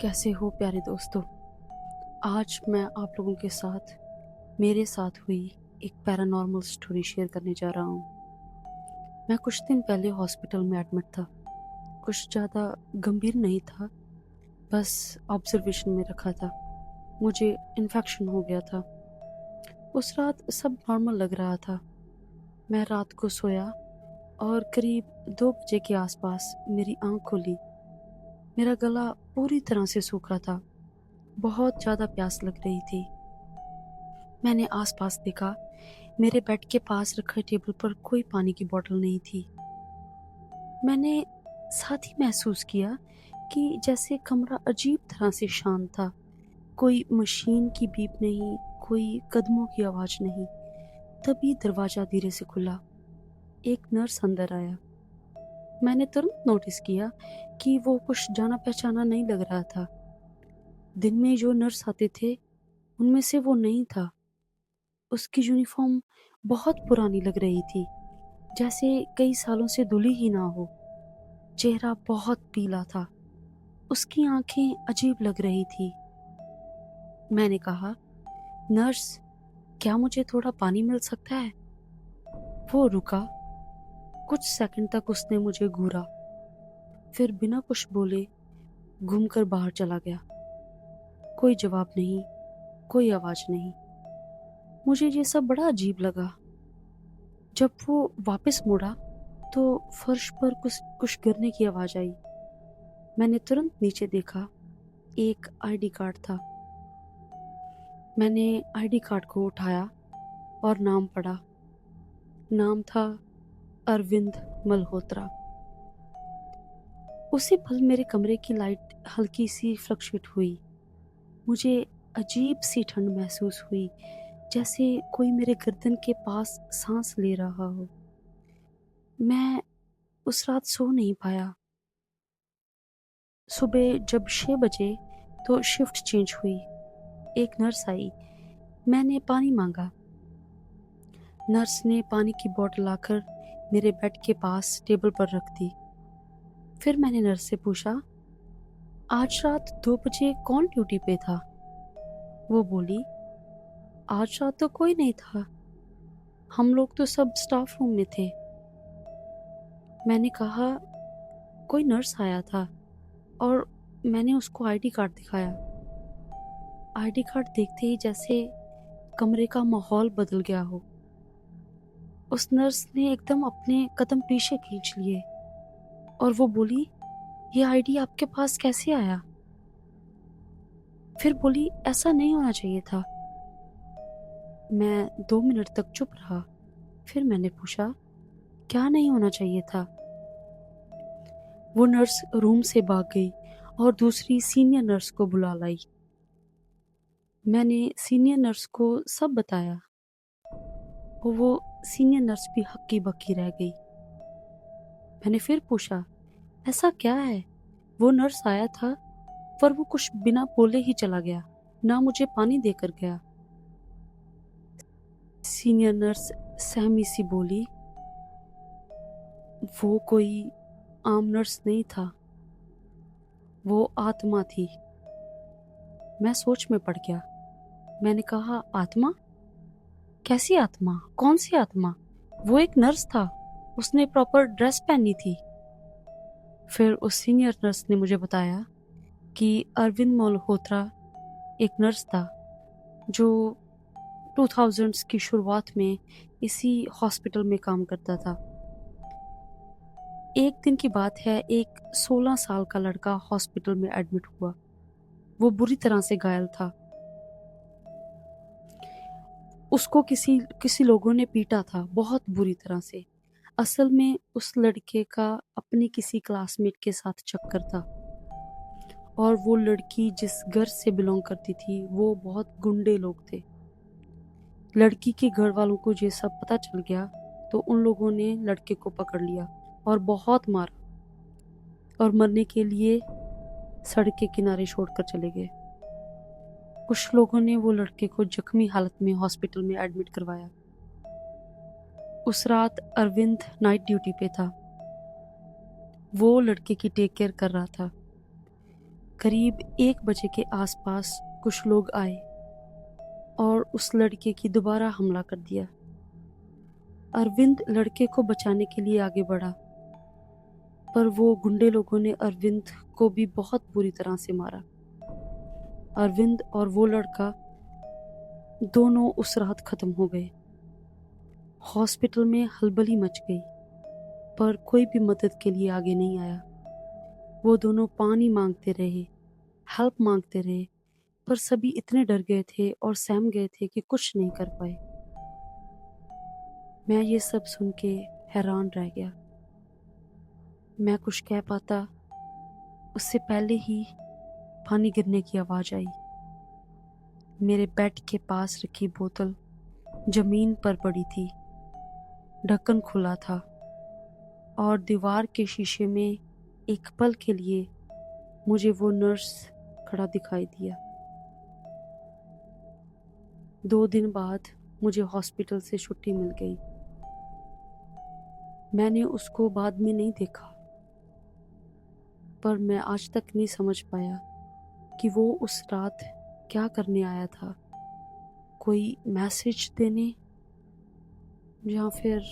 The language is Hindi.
कैसे हो प्यारे दोस्तों। आज मैं आप लोगों के साथ मेरे साथ हुई एक पैरानॉर्मल स्टोरी शेयर करने जा रहा हूँ। मैं कुछ दिन पहले हॉस्पिटल में एडमिट था। कुछ ज़्यादा गंभीर नहीं था, बस ऑब्जर्वेशन में रखा था। मुझे इन्फेक्शन हो गया था। उस रात सब नॉर्मल लग रहा था। मैं रात को सोया और करीब 2 बजे के आसपास मेरी आँख खुली। मेरा गला पूरी तरह से सूखा था। बहुत ज़्यादा प्यास लग रही थी। मैंने आसपास देखा। मेरे बेड के पास रखे टेबल पर कोई पानी की बोतल नहीं थी। मैंने साथ ही महसूस किया कि जैसे कमरा अजीब तरह से शांत था। कोई मशीन की बीप नहीं, कोई कदमों की आवाज नहीं। तभी दरवाजा धीरे से खुला। एक नर्स अंदर आया। मैंने तुरंत नोटिस किया कि वो कुछ जाना पहचाना नहीं लग रहा था। दिन में जो नर्स आते थे उनमें से वो नहीं था। उसकी यूनिफॉर्म बहुत पुरानी लग रही थी, जैसे कई सालों से धुली ही ना हो। चेहरा बहुत पीला था। उसकी आंखें अजीब लग रही थी। मैंने कहा, नर्स, क्या मुझे थोड़ा पानी मिल सकता है? वो रुका। कुछ सेकंड तक उसने मुझे घूरा, फिर बिना कुछ बोले घूमकर बाहर चला गया। कोई जवाब नहीं, कोई आवाज नहीं। मुझे ये सब बड़ा अजीब लगा। जब वो वापस मुड़ा तो फर्श पर कुछ कुछ गिरने की आवाज आई। मैंने तुरंत नीचे देखा। एक आईडी कार्ड था। मैंने आईडी कार्ड को उठाया और नाम पढ़ा। नाम था अरविंद मल्होत्रा। उसी पल मेरे कमरे की लाइट हल्की सी फ्लक्चुएट हुई। मुझे अजीब सी ठंड महसूस हुई, जैसे कोई मेरे गर्दन के पास सांस ले रहा हो। मैं उस रात सो नहीं पाया। सुबह जब 6 बजे तो शिफ्ट चेंज हुई। एक नर्स आई। मैंने पानी मांगा। नर्स ने पानी की बोतल लाकर मेरे बेड के पास टेबल पर रख दी। फिर मैंने नर्स से पूछा, आज रात 2 बजे कौन ड्यूटी पे था? वो बोली, आज रात तो कोई नहीं था। हम लोग तो सब स्टाफ रूम में थे। मैंने कहा, कोई नर्स आया था और मैंने उसको आईडी कार्ड दिखाया। आईडी कार्ड देखते ही जैसे कमरे का माहौल बदल गया हो। उस नर्स ने एकदम अपने कदम पीछे खींच लिए और वो बोली, ये आईडी आपके पास कैसे आया? फिर बोली, ऐसा नहीं होना चाहिए था। मैं 2 मिनट तक चुप रहा। फिर मैंने पूछा, क्या नहीं होना चाहिए था? वो नर्स रूम से भाग गई और दूसरी सीनियर नर्स को बुला लाई। मैंने सीनियर नर्स को सब बताया और वो सीनियर नर्स भी हक्की बक्की रह गई। मैंने फिर पूछा, ऐसा क्या है? वो नर्स आया था, पर वो कुछ बिना बोले ही चला गया, ना मुझे पानी देकर गया। सीनियर नर्स सहमी सी बोली, वो कोई आम नर्स नहीं था, वो आत्मा थी। मैं सोच में पड़ गया। मैंने कहा, आत्मा? कैसी आत्मा? कौन सी आत्मा? वो एक नर्स था, उसने प्रॉपर ड्रेस पहनी थी। फिर उस सीनियर नर्स ने मुझे बताया कि अरविंद मल्होत्रा एक नर्स था जो 2000s की शुरुआत में इसी हॉस्पिटल में काम करता था। एक दिन की बात है, एक 16 साल का लड़का हॉस्पिटल में एडमिट हुआ। वो बुरी तरह से घायल था। उसको किसी किसी लोगों ने पीटा था बहुत बुरी तरह से। असल में उस लड़के का अपने किसी क्लासमेट के साथ चक्कर था और वो लड़की जिस घर से बिलोंग करती थी वो बहुत गुंडे लोग थे। लड़की के घर वालों को ये सब पता चल गया तो उन लोगों ने लड़के को पकड़ लिया और बहुत मारा और मरने के लिए सड़क के किनारे छोड़कर चले गए। कुछ लोगों ने वो लड़के को जख्मी हालत में हॉस्पिटल में एडमिट करवाया। उस रात अरविंद नाइट ड्यूटी पे था। वो लड़के की टेक केयर कर रहा था। करीब 1 बजे के आसपास कुछ लोग आए और उस लड़के की दोबारा हमला कर दिया। अरविंद लड़के को बचाने के लिए आगे बढ़ा, पर वो गुंडे लोगों ने अरविंद को भी बहुत बुरी तरह से मारा। अरविंद और वो लड़का दोनों उस रात खत्म हो गए। हॉस्पिटल में हलबली मच गई, पर कोई भी मदद के लिए आगे नहीं आया। वो दोनों पानी मांगते रहे, हेल्प मांगते रहे, पर सभी इतने डर गए थे और सहम गए थे कि कुछ नहीं कर पाए। मैं ये सब सुन के हैरान रह गया। मैं कुछ कह पाता उससे पहले ही पानी गिरने की आवाज आई। मेरे बेड के पास रखी बोतल जमीन पर पड़ी थी, ढक्कन खुला था और दीवार के शीशे में एक पल के लिए मुझे वो नर्स खड़ा दिखाई दिया। 2 दिन बाद मुझे हॉस्पिटल से छुट्टी मिल गई। मैंने उसको बाद में नहीं देखा, पर मैं आज तक नहीं समझ पाया कि वो उस रात क्या करने आया था। कोई मैसेज देने या फिर